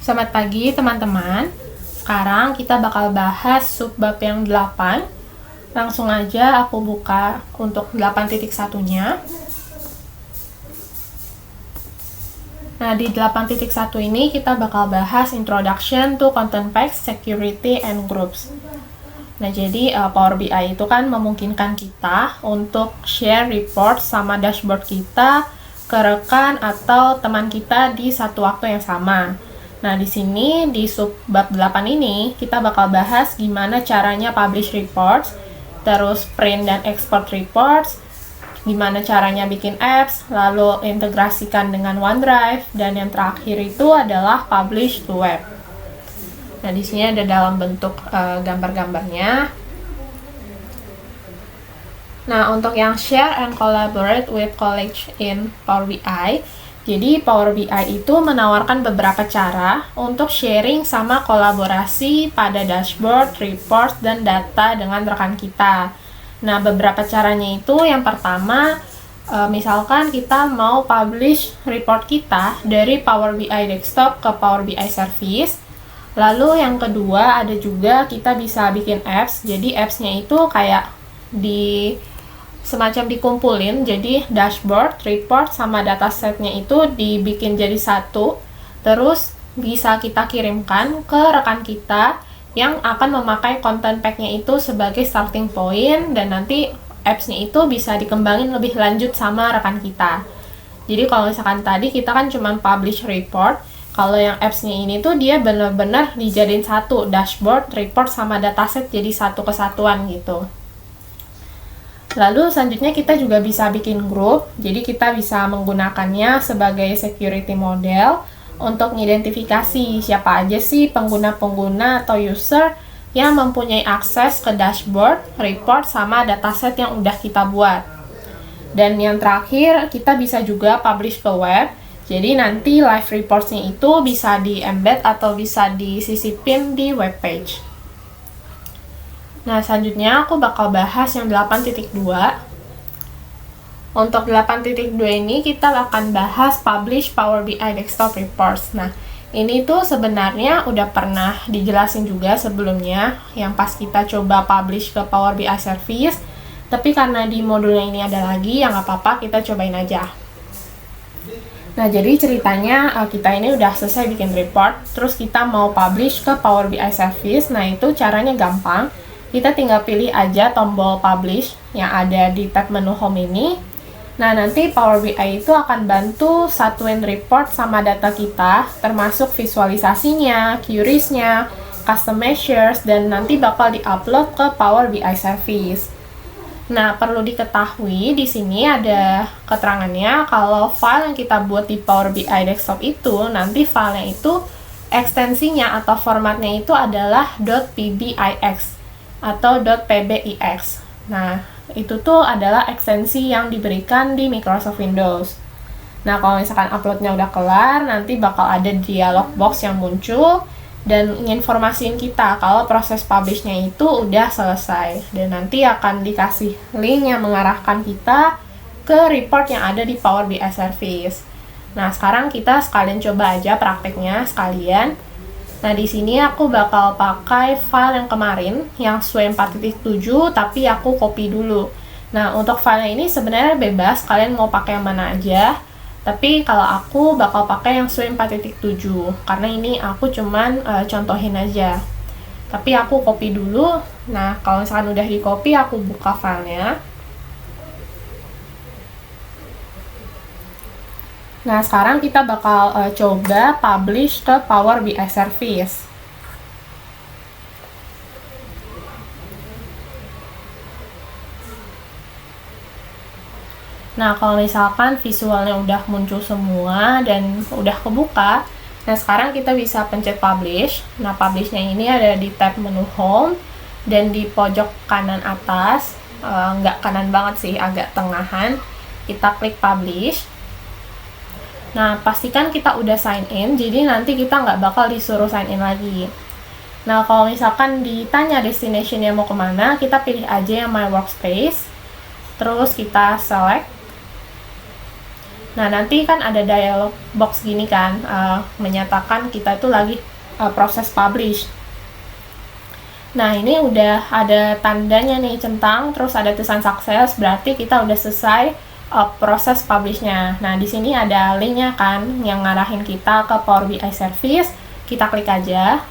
Selamat pagi teman-teman. Sekarang kita bakal bahas subbab yang 8. Langsung aja aku buka untuk 8.1-nya. Nah, di 8.1 ini kita bakal bahas Introduction to Content Packs, Security, and Groups. Nah, jadi Power BI itu kan memungkinkan kita untuk share report sama dashboard kita ke rekan atau teman kita di satu waktu yang sama. Nah, di sini di subbab 8 ini kita bakal bahas gimana caranya publish reports, terus print dan export reports, gimana caranya bikin apps, lalu integrasikan dengan OneDrive, dan yang terakhir itu adalah publish to web. Nah, di sini ada dalam bentuk gambar-gambarnya. Nah, untuk yang share and collaborate with colleagues in Power BI, jadi Power BI itu menawarkan beberapa cara untuk sharing sama kolaborasi pada dashboard, report, dan data dengan rekan kita. Nah, beberapa caranya itu yang pertama, misalkan kita mau publish report kita dari Power BI Desktop ke Power BI Service. Lalu yang kedua ada juga kita bisa bikin apps. Jadi apps-nya itu kayak semacam dikumpulin, jadi dashboard, report, sama datasetnya itu dibikin jadi satu, terus bisa kita kirimkan ke rekan kita yang akan memakai content pack-nya itu sebagai starting point, dan nanti apps-nya itu bisa dikembangin lebih lanjut sama rekan kita. Jadi kalau misalkan tadi kita kan cuma publish report, kalau yang apps-nya ini tuh dia benar-benar dijadiin satu, dashboard, report, sama dataset jadi satu kesatuan gitu. Lalu selanjutnya kita juga bisa bikin grup, jadi kita bisa menggunakannya sebagai security model untuk mengidentifikasi siapa aja sih pengguna-pengguna atau user yang mempunyai akses ke dashboard, report, sama dataset yang udah kita buat. Dan yang terakhir, kita bisa juga publish ke web, jadi nanti live reports-nya itu bisa di-embed atau bisa disisipin di web page. Nah, selanjutnya aku bakal bahas yang 8.2. Untuk 8.2 ini kita akan bahas publish Power BI Desktop Reports. Nah, ini tuh sebenarnya udah pernah dijelasin juga sebelumnya, yang pas kita coba publish ke Power BI Service. Tapi karena di modulnya ini ada lagi, ya nggak apa-apa, kita cobain aja. Nah, jadi ceritanya kita ini udah selesai bikin report, terus kita mau publish ke Power BI Service. Nah, itu caranya gampang. Kita tinggal pilih aja tombol publish yang ada di tab menu home ini. Nah, nanti Power BI itu akan bantu satuin report sama data kita, termasuk visualisasinya, queries-nya, custom measures, dan nanti bakal di-upload ke Power BI Service. Nah, perlu diketahui di sini ada keterangannya kalau file yang kita buat di Power BI Desktop itu, nanti filenya itu ekstensinya atau formatnya itu adalah .pbix atau .pbix. Nah, itu tuh adalah ekstensi yang diberikan di Microsoft Windows. Nah, kalau misalkan uploadnya udah kelar, nanti bakal ada dialog box yang muncul dan nginformasiin kita kalau proses publishnya itu udah selesai, dan nanti akan dikasih link yang mengarahkan kita ke report yang ada di Power BI Service. Nah, sekarang kita sekalian coba aja prakteknya sekalian. Nah, di sini aku bakal pakai file yang kemarin, yang SWE 4.7, tapi aku copy dulu. Nah, untuk file ini sebenarnya bebas, kalian mau pakai yang mana aja. Tapi kalau aku bakal pakai yang SWE 4.7, karena ini aku cuman contohin aja. Tapi aku copy dulu. Nah, kalau misalkan udah di copy, aku buka filenya. Nah, sekarang kita bakal coba publish ke Power BI Service. Nah, kalau misalkan visualnya udah muncul semua dan udah kebuka, nah sekarang kita bisa pencet publish. Nah, publishnya ini ada di tab menu home dan di pojok kanan atas, nggak kanan banget sih, agak tengahan. Kita klik publish. Nah, pastikan kita udah sign in, jadi nanti kita nggak bakal disuruh sign in lagi. Nah, kalau misalkan ditanya destination-nya mau kemana, kita pilih aja yang My Workspace, terus kita select. Nah, nanti kan ada dialog box gini kan, menyatakan kita itu lagi proses publish. Nah, ini udah ada tandanya nih, centang, terus ada tulisan sukses, berarti kita udah selesai proses publish-nya. Nah, di sini ada link-nya kan, yang ngarahin kita ke Power BI Service. Kita klik aja.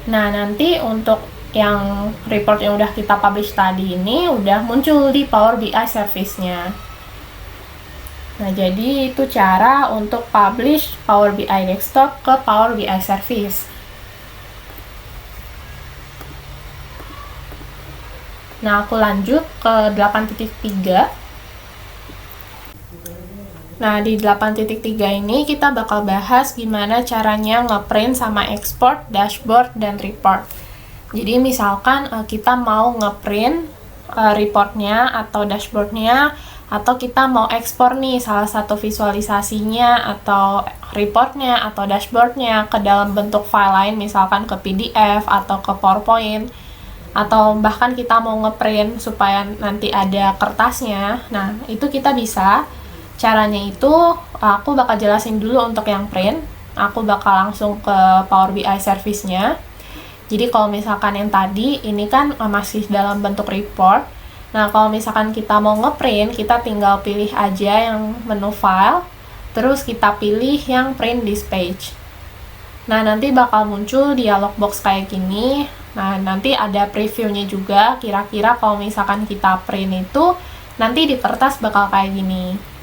Nah, nanti untuk yang report yang udah kita publish tadi ini udah muncul di Power BI Service-nya. Nah, jadi itu cara untuk publish Power BI Desktop ke Power BI Service. Nah, aku lanjut ke 8.3. Nah, di 8.3 ini kita bakal bahas gimana caranya ngeprint sama export dashboard dan report. Jadi misalkan kita mau ngeprint reportnya atau dashboardnya, atau kita mau ekspor nih salah satu visualisasinya atau reportnya atau dashboardnya ke dalam bentuk file lain, misalkan ke PDF atau ke PowerPoint, atau bahkan kita mau ngeprint supaya nanti ada kertasnya. Nah, itu kita bisa. Caranya itu aku bakal jelasin dulu untuk yang print. Aku bakal langsung ke Power BI Service-nya. Jadi kalau misalkan yang tadi ini kan masih dalam bentuk report. Nah, kalau misalkan kita mau ngeprint, kita tinggal pilih aja yang menu file, terus kita pilih yang print this page. Nah, nanti bakal muncul dialog box kayak gini. Nah, nanti ada previewnya juga, kira-kira kalau misalkan kita print itu nanti di kertas bakal kayak gini.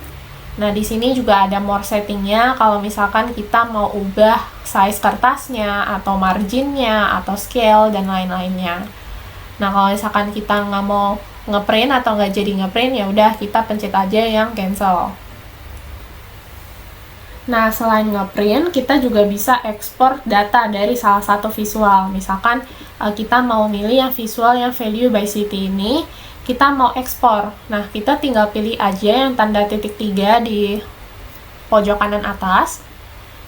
Nah, di sini juga ada more settingnya kalau misalkan kita mau ubah size kertasnya, atau marginnya, atau scale, dan lain-lainnya. Nah, kalau misalkan kita nggak mau ngeprint atau nggak jadi ngeprint, ya udah kita pencet aja yang cancel. Nah, selain ngeprint, kita juga bisa ekspor data dari salah satu visual. Misalkan kita mau milih yang visual yang value by city ini, kita mau ekspor. Nah, kita tinggal pilih aja yang tanda titik 3 di pojok kanan atas.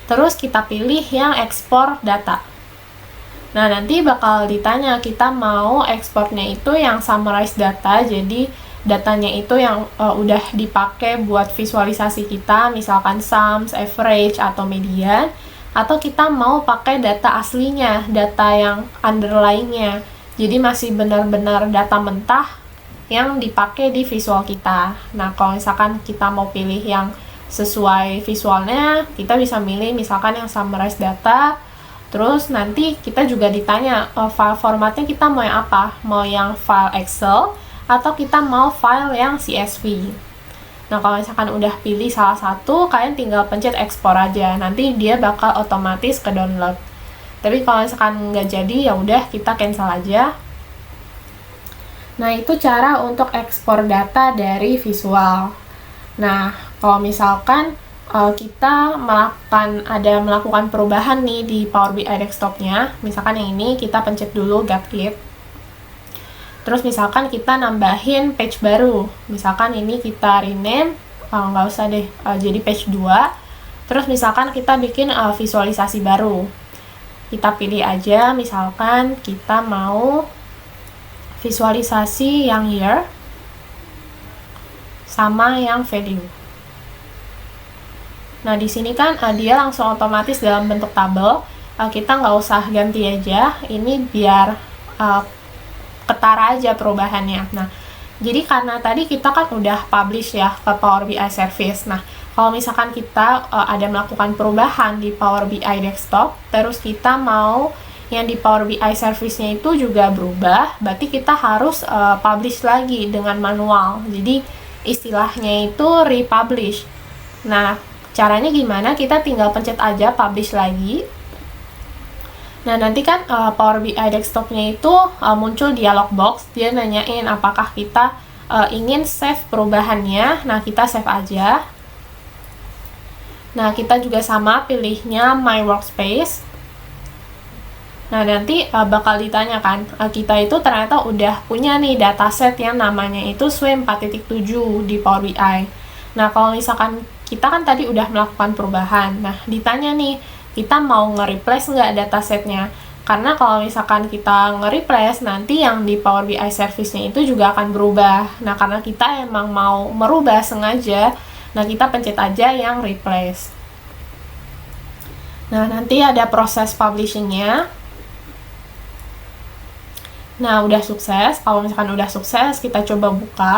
Terus kita pilih yang ekspor data. Nah, nanti bakal ditanya kita mau ekspornya itu yang summarize data, jadi datanya itu yang udah dipakai buat visualisasi kita, misalkan sums, average, atau median, atau kita mau pakai data aslinya, data yang underlying-nya. Jadi masih benar-benar data mentah yang dipakai di visual kita. Nah, kalau misalkan kita mau pilih yang sesuai visualnya, kita bisa milih misalkan yang summarize data. Terus nanti kita juga ditanya file formatnya kita mau yang apa? Mau yang file Excel atau kita mau file yang CSV. Nah, kalau misalkan udah pilih salah satu, kalian tinggal pencet ekspor aja. Nanti dia bakal otomatis ke download. Tapi kalau misalkan nggak jadi, ya udah kita cancel aja. Nah, itu cara untuk ekspor data dari visual. Nah, kalau misalkan kita melakukan perubahan nih di Power BI Desktop-nya, misalkan yang ini kita pencet dulu Get It. Terus misalkan kita nambahin page baru, misalkan ini kita rename, nggak usah deh, jadi page 2. Terus misalkan kita bikin visualisasi baru, kita pilih aja, misalkan kita mau visualisasi yang year sama yang value. Nah, di sini kan dia langsung otomatis dalam bentuk tabel. Kita nggak usah ganti aja, ini biar ketara aja perubahannya. Nah, jadi karena tadi kita kan udah publish ya ke Power BI Service. Nah, kalau misalkan kita ada melakukan perubahan di Power BI Desktop, terus kita mau yang di Power BI Service-nya itu juga berubah, berarti kita harus publish lagi dengan manual. Jadi istilahnya itu republish. Nah, caranya gimana? Kita tinggal pencet aja publish lagi. Nah, nanti kan Power BI Desktop-nya itu muncul dialog box, dia nanyain apakah kita ingin save perubahannya. Nah, kita save aja. Nah, kita juga sama pilihnya My Workspace. Nah, nanti bakal ditanyakan, kita itu ternyata udah punya nih dataset yang namanya itu SWM 4.7 di Power BI. Nah, kalau misalkan kita kan tadi udah melakukan perubahan, nah ditanya nih, kita mau nge-replace nggak datasetnya. Karena kalau misalkan kita nge-replace, nanti yang di Power BI service-nya itu juga akan berubah. Nah, karena kita emang mau merubah sengaja, nah kita pencet aja yang replace. Nah, nanti ada proses publishing-nya. Nah, udah sukses. Kalau misalkan udah sukses, kita coba buka.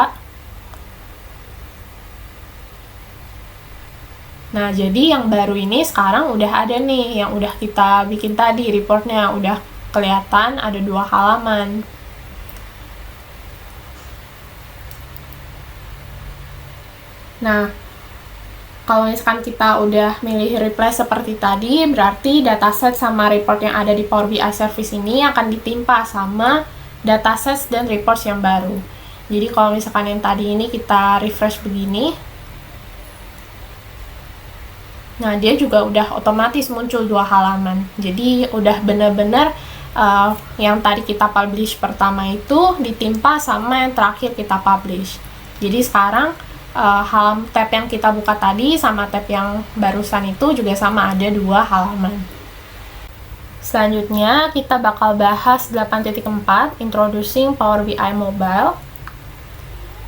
Nah, jadi yang baru ini sekarang udah ada nih, yang udah kita bikin tadi, reportnya udah kelihatan ada 2 halaman. Nah, kalau misalkan kita udah milih replace seperti tadi, berarti dataset sama report yang ada di Power BI Service ini akan ditimpa sama dataset dan reports yang baru. Jadi kalau misalkan yang tadi ini kita refresh begini, nah dia juga udah otomatis muncul 2 halaman. Jadi udah bener-bener yang tadi kita publish pertama itu ditimpa sama yang terakhir kita publish. Jadi sekarang tab yang kita buka tadi sama tab yang barusan itu juga sama, ada 2 halaman. Selanjutnya kita bakal bahas 8.4 Introducing Power BI Mobile.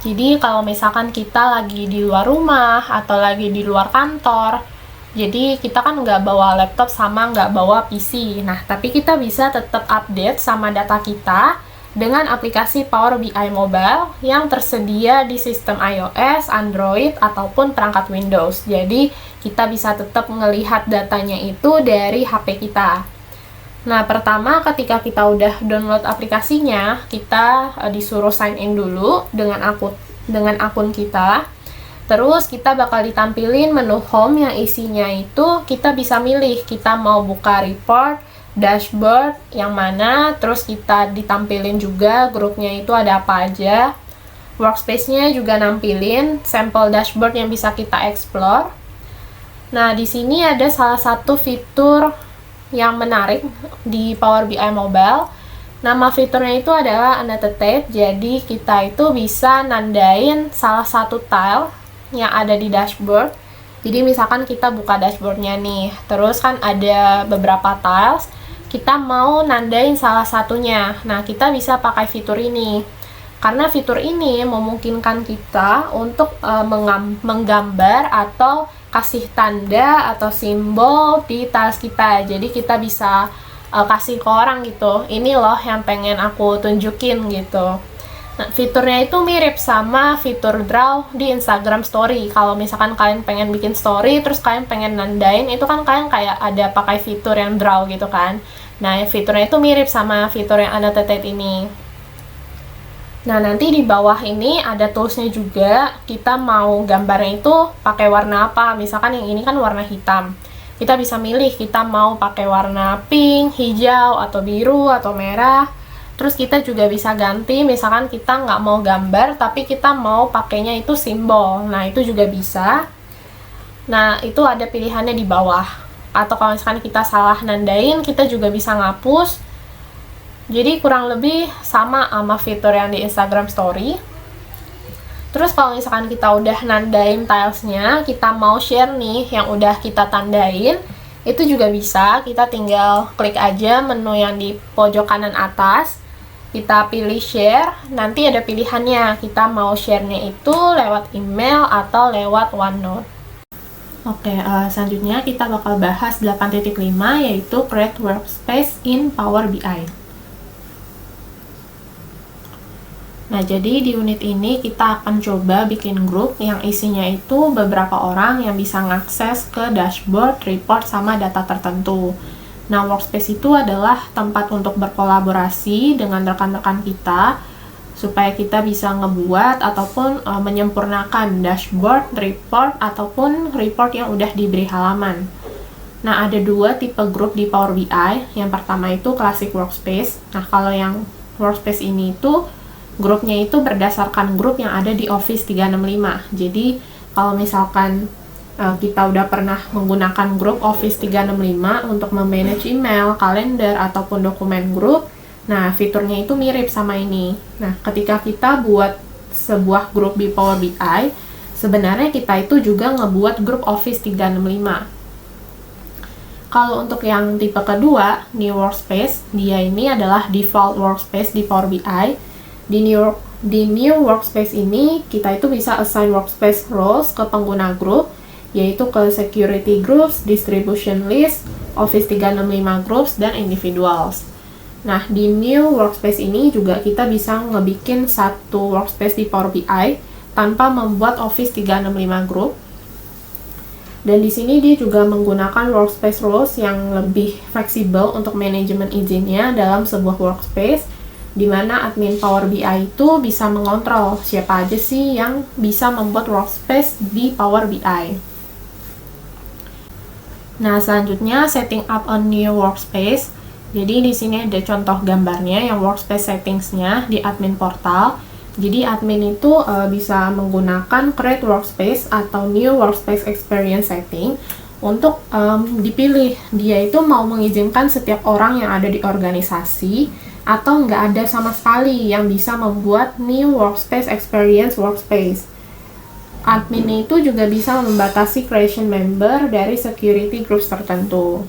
Jadi kalau misalkan kita lagi di luar rumah atau lagi di luar kantor, jadi kita kan nggak bawa laptop sama nggak bawa PC. Nah, tapi kita bisa tetap update sama data kita dengan aplikasi Power BI Mobile yang tersedia di sistem iOS, Android, ataupun perangkat Windows. Jadi, kita bisa tetap melihat datanya itu dari HP kita. Nah, pertama ketika kita udah download aplikasinya, kita disuruh sign in dulu dengan akun kita. Terus kita bakal ditampilin menu home yang isinya itu kita bisa milih, kita mau buka report, dashboard yang mana, terus kita ditampilin juga grupnya itu ada apa aja. Workspace-nya juga nampilin sampel dashboard yang bisa kita explore. Nah, di sini ada salah satu fitur yang menarik di Power BI Mobile. Nama fiturnya itu adalah annotate, jadi kita itu bisa nandain salah satu tile yang ada di dashboard. Jadi misalkan kita buka dashboardnya nih, terus kan ada beberapa tiles, kita mau nandain salah satunya. Nah, kita bisa pakai fitur ini. Karena fitur ini memungkinkan kita untuk menggambar atau kasih tanda atau simbol di tiles kita. Jadi kita bisa kasih ke orang gitu, ini loh yang pengen aku tunjukin gitu. Nah, fiturnya itu mirip sama fitur draw di Instagram Story. Kalau misalkan kalian pengen bikin story, terus kalian pengen nandain, itu kan kalian kayak ada pakai fitur yang draw gitu kan. Nah, fiturnya itu mirip sama fitur yang annotated ini. Nah, nanti di bawah ini ada toolsnya juga. Kita mau gambarnya itu pakai warna apa. Misalkan yang ini kan warna hitam. Kita bisa milih, kita mau pakai warna pink, hijau, atau biru, atau merah. Terus kita juga bisa ganti, misalkan kita nggak mau gambar, tapi kita mau pakainya itu simbol. Nah, itu juga bisa. Nah, itu ada pilihannya di bawah. Atau kalau misalkan kita salah nandain, kita juga bisa ngapus. Jadi kurang lebih sama fitur yang di Instagram Story. Terus kalau misalkan kita udah nandain tilesnya, kita mau share nih yang udah kita tandain, itu juga bisa. Kita tinggal klik aja menu yang di pojok kanan atas. Kita pilih share, nanti ada pilihannya, kita mau share-nya itu lewat email atau lewat OneNote. Oke, selanjutnya kita bakal bahas 8.5 yaitu Create Workspace in Power BI. Nah, jadi di unit ini kita akan coba bikin grup yang isinya itu beberapa orang yang bisa ngakses ke dashboard, report, sama data tertentu. Nah, workspace itu adalah tempat untuk berkolaborasi dengan rekan-rekan kita supaya kita bisa ngebuat ataupun menyempurnakan dashboard, report, ataupun report yang udah diberi halaman. Nah, ada 2 tipe grup di Power BI. Yang pertama itu Classic Workspace. Nah, kalau yang workspace ini itu grupnya itu berdasarkan grup yang ada di Office 365. Jadi, kalau misalkan kita udah pernah menggunakan grup Office 365 untuk memanage email, kalender, ataupun dokumen grup, nah fiturnya itu mirip sama ini. Nah, ketika kita buat sebuah grup di Power BI, sebenarnya kita itu juga ngebuat grup Office 365. Kalau untuk yang tipe kedua, New Workspace, dia ini adalah default workspace di Power BI. Di New Workspace ini, kita itu bisa assign workspace roles ke pengguna group, yaitu ke security groups, distribution list, Office 365 groups, dan individuals. Nah, di New Workspace ini juga kita bisa ngebikin satu workspace di Power BI tanpa membuat Office 365 group. Dan di sini dia juga menggunakan workspace roles yang lebih fleksibel untuk manajemen izinnya dalam sebuah workspace, di mana admin Power BI itu bisa mengontrol siapa aja sih yang bisa membuat workspace di Power BI. Nah, selanjutnya setting up a new workspace. Jadi di sini ada contoh gambarnya yang workspace settingsnya di admin portal. Jadi admin itu bisa menggunakan create workspace atau new workspace experience setting untuk dipilih dia itu mau mengizinkan setiap orang yang ada di organisasi atau nggak ada sama sekali yang bisa membuat new workspace experience workspace. Admin itu juga bisa membatasi creation member dari security groups tertentu.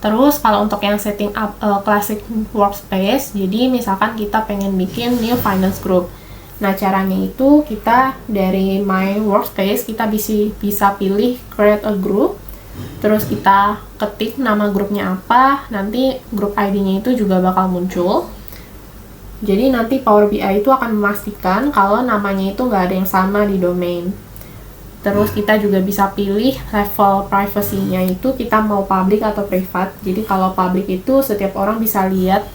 Terus kalau untuk yang setting up classic workspace, jadi misalkan kita pengen bikin new finance group. Nah, caranya itu kita dari my workspace kita bisa pilih create a group. Terus kita ketik nama grupnya apa, nanti grup ID-nya itu juga bakal muncul. Jadi nanti Power BI itu akan memastikan kalau namanya itu nggak ada yang sama di domain. Terus kita juga bisa pilih level privacy-nya itu kita mau public atau private. Jadi kalau public itu setiap orang bisa lihat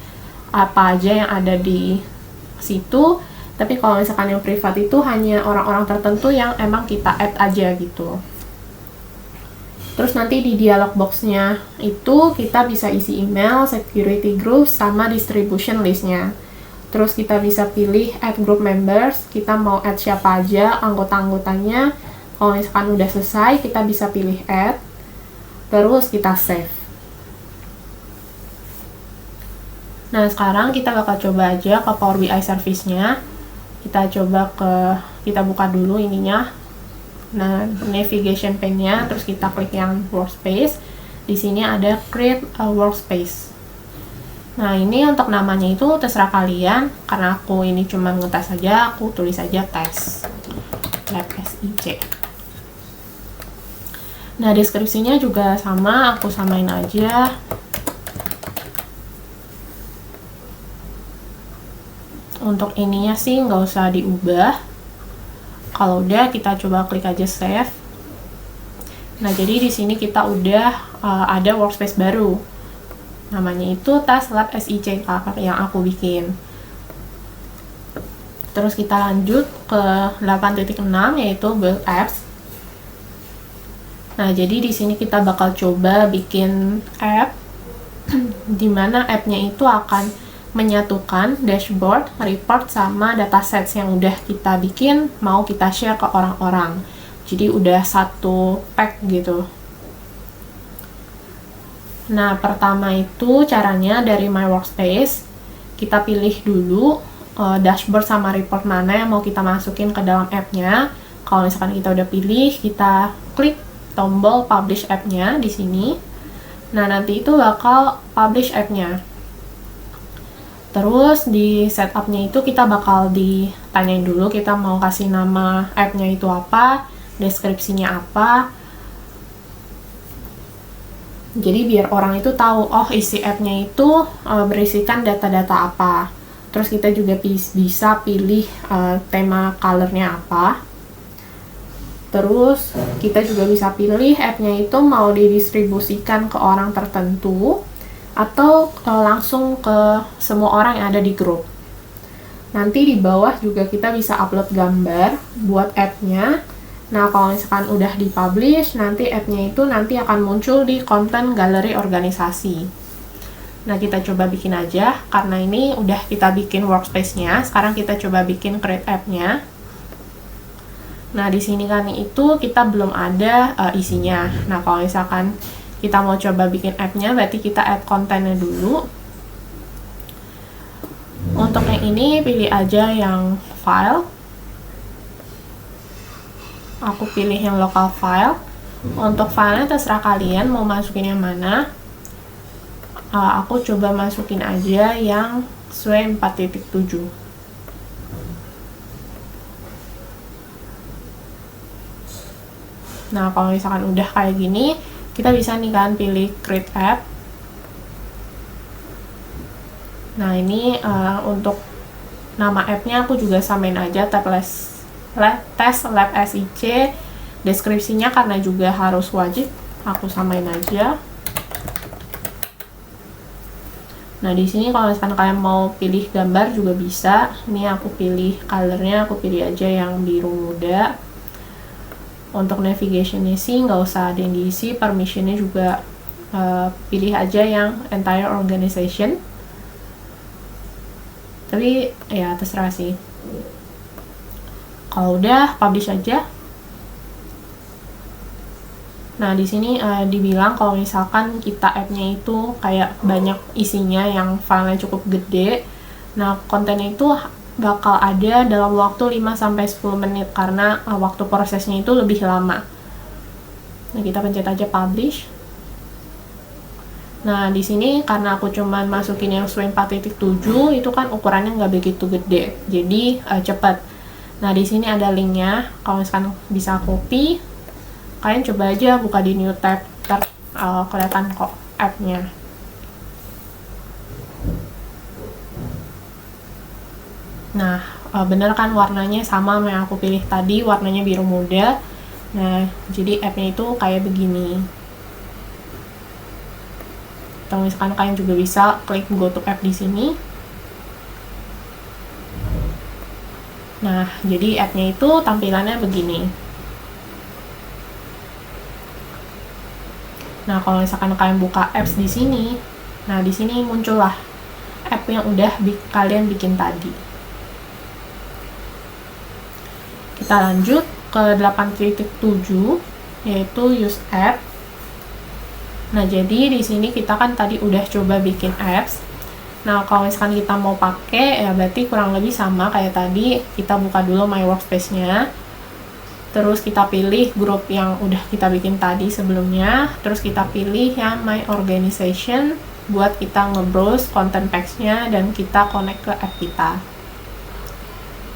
apa aja yang ada di situ. Tapi kalau misalkan yang private itu hanya orang-orang tertentu yang emang kita add aja gitu. Terus nanti di dialog box-nya itu kita bisa isi email, security group, sama distribution list-nya. Terus kita bisa pilih add group members, kita mau add siapa aja anggota-anggotanya. Kalau misalkan udah selesai, kita bisa pilih add, terus kita save. Nah, sekarang kita bakal coba aja ke Power BI service-nya. Kita buka dulu ininya. Nah, navigation pane-nya, terus kita klik yang workspace. Di sini ada create a workspace. Nah, ini untuk namanya itu terserah kalian. Karena aku ini cuma ngetes aja, aku tulis aja tes. Lab SIC. Nah, deskripsinya juga sama, aku samain aja. Untuk ininya sih nggak usah diubah. Kalau udah, kita coba klik aja save. Nah, jadi di sini kita udah ada workspace baru. Namanya itu Task Lab SIC yang aku bikin. Terus kita lanjut ke 8.6 yaitu Build Apps. Nah, jadi di sini kita bakal coba bikin app di mana app-nya itu akan menyatukan dashboard, report, sama datasets yang udah kita bikin mau kita share ke orang-orang. Jadi udah satu pack gitu. Nah, pertama itu caranya dari My Workspace, kita pilih dulu dashboard sama report mana yang mau kita masukin ke dalam app-nya. Kalau misalkan kita udah pilih, kita klik tombol publish app-nya di sini. Nah, nanti itu bakal publish app-nya. Terus di setup-nya itu kita bakal ditanyain dulu kita mau kasih nama app-nya itu apa, deskripsinya apa. Jadi biar orang itu tahu, oh isi app-nya itu berisikan data-data apa. Terus kita juga bisa pilih tema color-nya apa. Terus kita juga bisa pilih app-nya itu mau didistribusikan ke orang tertentu atau langsung ke semua orang yang ada di grup. Nanti di bawah juga kita bisa upload gambar buat app-nya. Nah, kalau misalkan udah dipublish, nanti app-nya itu nanti akan muncul di konten galeri organisasi. Nah, kita coba bikin aja, karena ini udah kita bikin workspace-nya. Sekarang kita coba bikin create app-nya. Nah, di sini kan itu kita belum ada isinya. Nah, kalau misalkan kita mau coba bikin app-nya, berarti kita add kontennya dulu. Untuk yang ini, pilih aja yang file. Aku pilih yang local file. Untuk filenya terserah kalian mau masukin yang mana. Aku coba masukin aja yang SWE 4.7. Nah, kalau misalkan udah kayak gini, kita bisa nih kan pilih create app. Nah, ini untuk nama app-nya aku juga samain aja, tes lab SIC. Deskripsinya karena juga harus wajib, aku samain aja. Nah, di sini kalau misalkan kalian mau pilih gambar juga bisa. Ini aku pilih colornya, aku pilih aja yang biru muda. Untuk navigationnya sih nggak usah ada yang diisi, permissionnya juga pilih aja yang entire organization. Tapi ya terserah sih. Kalau udah publish aja. Nah, di sini dibilang kalau misalkan kita app-nya itu kayak banyak isinya yang filenya cukup gede. Nah, kontennya itu bakal ada dalam waktu 5-10 menit karena waktu prosesnya itu lebih lama. Nah, kita pencet aja publish. Nah, di sini karena aku cuman masukin yang SWE 4.7 itu kan ukurannya nggak begitu gede. Jadi cepat. Nah, di sini ada linknya. Kalau misalkan bisa copy, kalian coba aja buka di new tab, kelihatan kok app-nya. Nah, bener kan warnanya sama yang aku pilih tadi, warnanya biru muda. Nah, jadi app-nya itu kayak begini. Atau misalkan kalian juga bisa klik go to app di sini. Nah, jadi app-nya itu tampilannya begini. Nah, kalau misalkan kalian buka apps di sini, nah di sini muncullah app yang udah kalian bikin tadi. Kita lanjut ke 8.7 yaitu use app. Nah, jadi di sini kita kan tadi udah coba bikin apps. Nah, kalau misalkan kita mau pakai ya berarti kurang lebih sama kayak tadi. Kita buka dulu my workspace-nya. Terus kita pilih grup yang udah kita bikin tadi sebelumnya. Terus kita pilih yang my organization buat kita nge-browse content packs-nya dan kita connect ke app kita.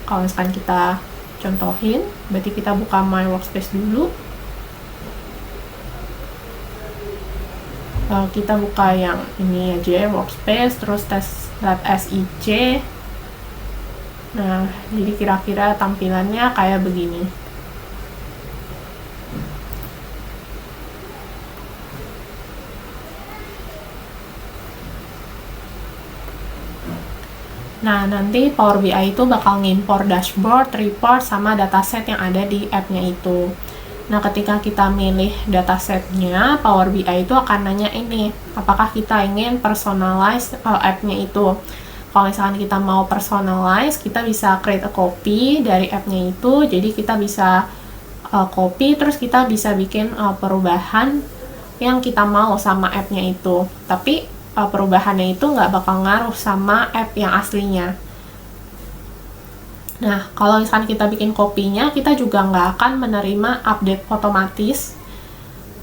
Kalau misalkan kita contohin, berarti kita buka my workspace dulu. Kita buka yang ini aja, workspace, terus tes lab SIC. Nah, jadi kira-kira tampilannya kayak begini. Nah, nanti Power BI itu bakal ngimpor dashboard, report, sama dataset yang ada di app-nya itu. Nah, ketika kita milih datasetnya, Power BI itu akan nanya ini, apakah kita ingin personalize app-nya itu. Kalau misalkan kita mau personalize, kita bisa create a copy dari app-nya itu, jadi kita bisa copy, terus kita bisa bikin perubahan yang kita mau sama app-nya itu. Tapi perubahannya itu nggak bakal ngaruh sama app yang aslinya. Nah, kalau misalkan kita bikin kopinya, kita juga nggak akan menerima update otomatis,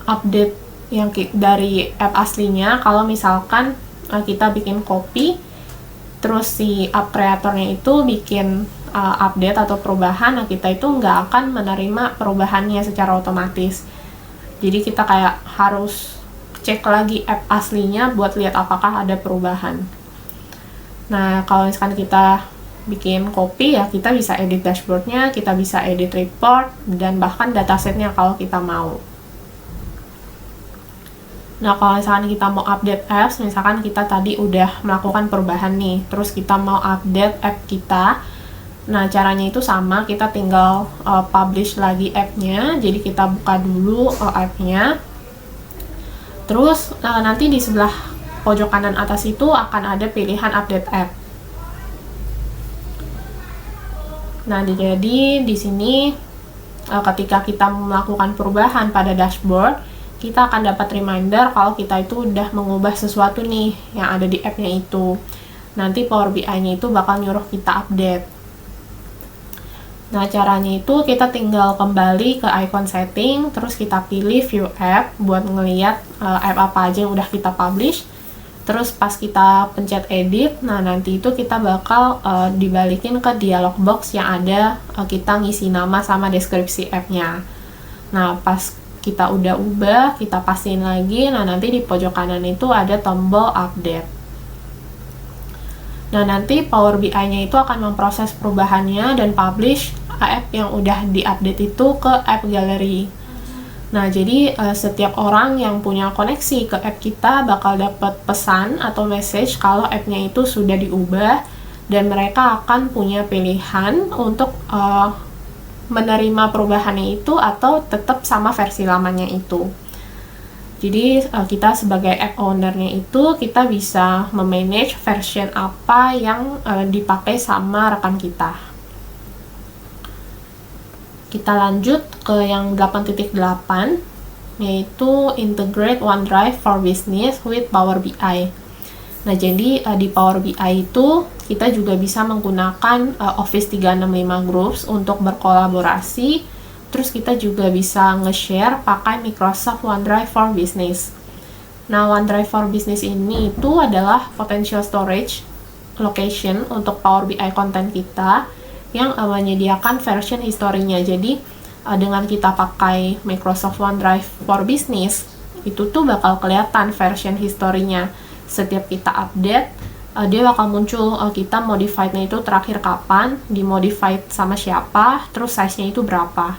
update yang dari app aslinya. Kalau misalkan kita bikin copy, terus si app kreatornya itu bikin update atau perubahan, nah kita itu nggak akan menerima perubahannya secara otomatis. Jadi kita kayak harus cek lagi app aslinya buat lihat apakah ada perubahan. Nah, kalau misalkan kita bikin copy ya kita bisa edit dashboardnya, kita bisa edit report, dan bahkan datasetnya kalau kita mau. Nah, kalau misalkan kita mau update apps, misalkan kita tadi udah melakukan perubahan nih, terus kita mau update app kita. Nah, caranya itu sama, kita tinggal publish lagi app-nya. Jadi kita buka dulu app-nya. Terus nanti di sebelah pojok kanan atas itu akan ada pilihan update app. Nah, jadi di sini ketika kita melakukan perubahan pada dashboard, kita akan dapat reminder kalau kita itu udah mengubah sesuatu nih yang ada di app-nya itu. Nanti Power BI-nya itu bakal nyuruh kita update. Nah, caranya itu kita tinggal kembali ke icon setting, terus kita pilih view app buat ngeliat app apa aja yang udah kita publish. Terus pas kita pencet edit, nah nanti itu kita bakal dibalikin ke dialog box yang ada kita ngisi nama sama deskripsi app-nya. Nah, pas kita udah ubah, kita pastiin lagi, nah nanti di pojok kanan itu ada tombol update. Nah, nanti Power BI-nya itu akan memproses perubahannya dan publish app yang udah diupdate itu ke app gallery. Nah, jadi setiap orang yang punya koneksi ke app kita bakal dapat pesan atau message kalau app-nya itu sudah diubah, dan mereka akan punya pilihan untuk menerima perubahannya itu atau tetap sama versi lamanya itu. Jadi kita sebagai app owner-nya itu kita bisa memanage version apa yang dipakai sama rekan kita. Kita lanjut ke yang 8.8, yaitu Integrate OneDrive for Business with Power BI. Nah, jadi di Power BI itu kita juga bisa menggunakan Office 365 Groups untuk berkolaborasi. Terus kita juga bisa nge-share pakai Microsoft OneDrive for Business. Nah, OneDrive for Business ini itu adalah potential storage location untuk Power BI konten kita yang menyediakan version historinya. Jadi, dengan kita pakai Microsoft OneDrive for Business, itu tuh bakal kelihatan version historinya. Setiap kita update, dia bakal muncul kita modified-nya itu terakhir kapan, dimodified sama siapa, terus size-nya itu berapa.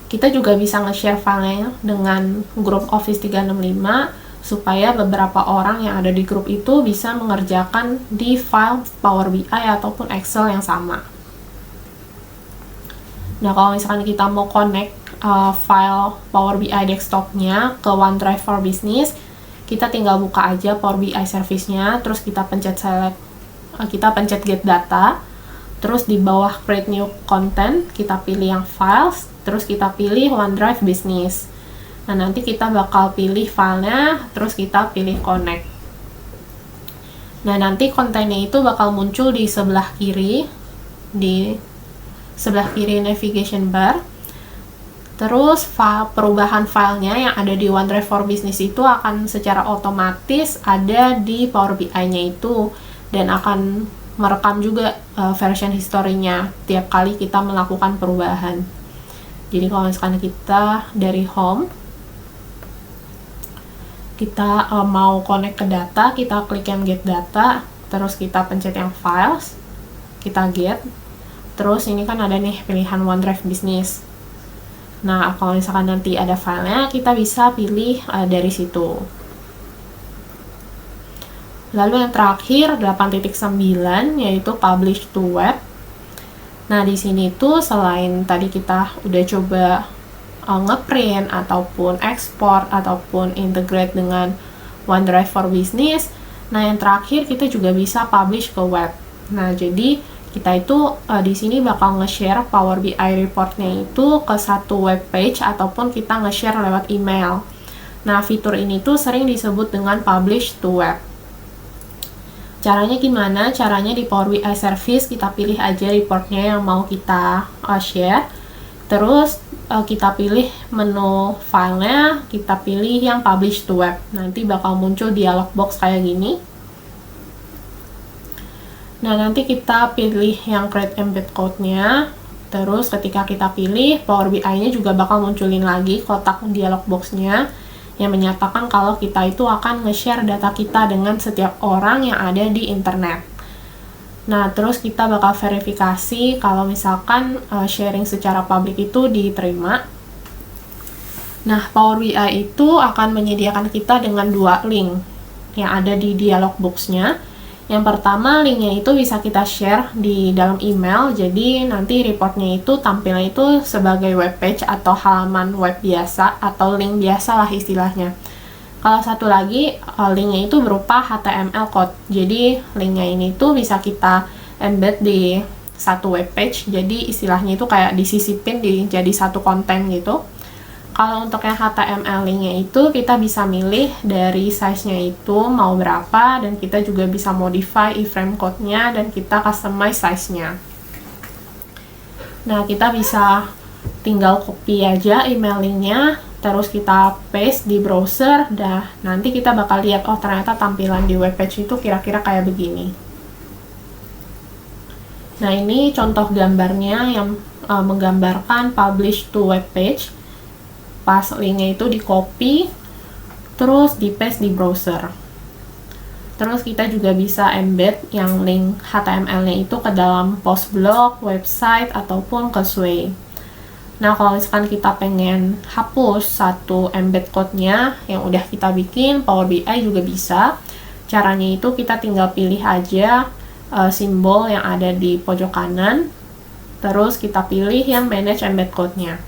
Kita juga bisa nge-share filenya dengan grup Office 365 supaya beberapa orang yang ada di grup itu bisa mengerjakan di file Power BI ataupun Excel yang sama. Nah, kalau misalkan kita mau connect file Power BI desktop-nya ke OneDrive for Business, kita tinggal buka aja Power BI service-nya, terus kita pencet get data, terus di bawah create new content, kita pilih yang files, terus kita pilih OneDrive Business. Nah, nanti kita bakal pilih filenya, terus kita pilih connect. Nah, nanti kontennya itu bakal muncul di sebelah kiri navigation bar. Terus perubahan filenya yang ada di OneDrive for Business itu akan secara otomatis ada di Power BI-nya itu, dan akan merekam juga version historinya tiap kali kita melakukan perubahan. Jadi kalau misalkan kita dari home, kita mau connect ke data, kita klik yang get data, terus kita pencet yang files, kita get, terus ini kan ada nih pilihan OneDrive Business. Nah, kalau misalkan nanti ada filenya, kita bisa pilih dari situ. Lalu yang terakhir 8.9 yaitu publish to web. Nah, di sini tuh selain tadi kita udah coba ngeprint ataupun ekspor ataupun integrate dengan OneDrive for Business, nah yang terakhir kita juga bisa publish ke web. Nah, jadi kita itu di sini bakal nge-share Power BI report-nya itu ke satu web page ataupun kita nge-share lewat email. Nah, fitur ini tuh sering disebut dengan publish to web. Caranya gimana? Caranya di Power BI Service kita pilih aja reportnya yang mau kita share. Terus kita pilih menu filenya, kita pilih yang publish to web. Nanti bakal muncul dialog box kayak gini. Nah, nanti kita pilih yang create embed code-nya. Terus ketika kita pilih, Power BI-nya juga bakal munculin lagi kotak dialog box-nya yang menyatakan kalau kita itu akan nge-share data kita dengan setiap orang yang ada di internet. Nah, terus kita bakal verifikasi kalau misalkan sharing secara publik itu diterima. Nah, Power BI itu akan menyediakan kita dengan dua link yang ada di dialog box-nya. Yang pertama, linknya itu bisa kita share di dalam email, jadi nanti reportnya itu tampilnya itu sebagai web page atau halaman web biasa atau link biasa lah istilahnya. Kalau satu lagi, linknya itu berupa HTML code, jadi linknya ini tuh bisa kita embed di satu web page, jadi istilahnya itu kayak disisipin jadi satu konten gitu. Kalau untuk yang HTML linknya itu kita bisa milih dari size-nya itu mau berapa, dan kita juga bisa modify iframe code-nya dan kita customize size-nya. Nah, kita bisa tinggal copy aja email linknya, terus kita paste di browser, dan nanti kita bakal lihat, oh ternyata tampilan di webpage itu kira-kira kayak begini. Nah, ini contoh gambarnya yang menggambarkan publish to webpage. Pas linknya itu di copy, terus di paste di browser. Terus kita juga bisa embed yang link HTML-nya itu ke dalam post blog, website, ataupun ke Sway. Nah, kalau misalkan kita pengen hapus satu embed code-nya yang udah kita bikin, Power BI juga bisa. Caranya itu kita tinggal pilih aja simbol yang ada di pojok kanan, terus kita pilih yang manage embed code-nya.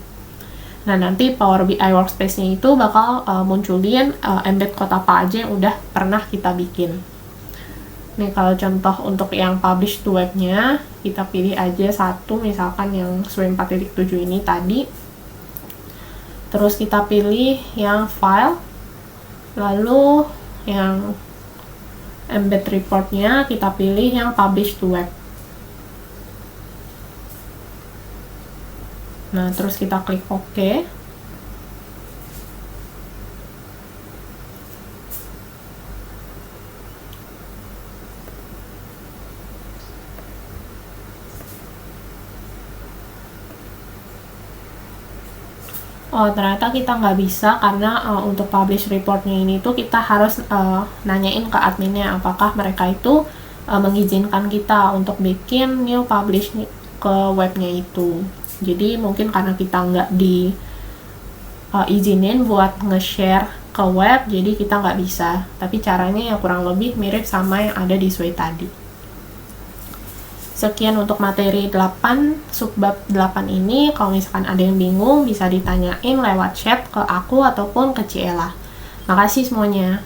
Nah, nanti Power BI Workspace-nya itu bakal munculin embed code apa aja yang udah pernah kita bikin. Nih, kalau contoh untuk yang publish to web-nya, kita pilih aja satu, misalkan yang Sway 4.7 ini tadi. Terus kita pilih yang file, lalu yang embed report-nya kita pilih yang publish to web. Nah, terus kita klik OK. Oh, ternyata kita nggak bisa karena untuk publish reportnya ini tuh kita harus nanyain ke adminnya apakah mereka itu mengizinkan kita untuk bikin new publish ke webnya itu. Jadi mungkin karena kita nggak diizinin buat nge-share ke web, jadi kita nggak bisa. Tapi caranya ya kurang lebih mirip sama yang ada di Sway tadi. Sekian untuk materi 8, subbab 8 ini. Kalau misalkan ada yang bingung, bisa ditanyain lewat chat ke aku ataupun ke Ciela. Makasih semuanya.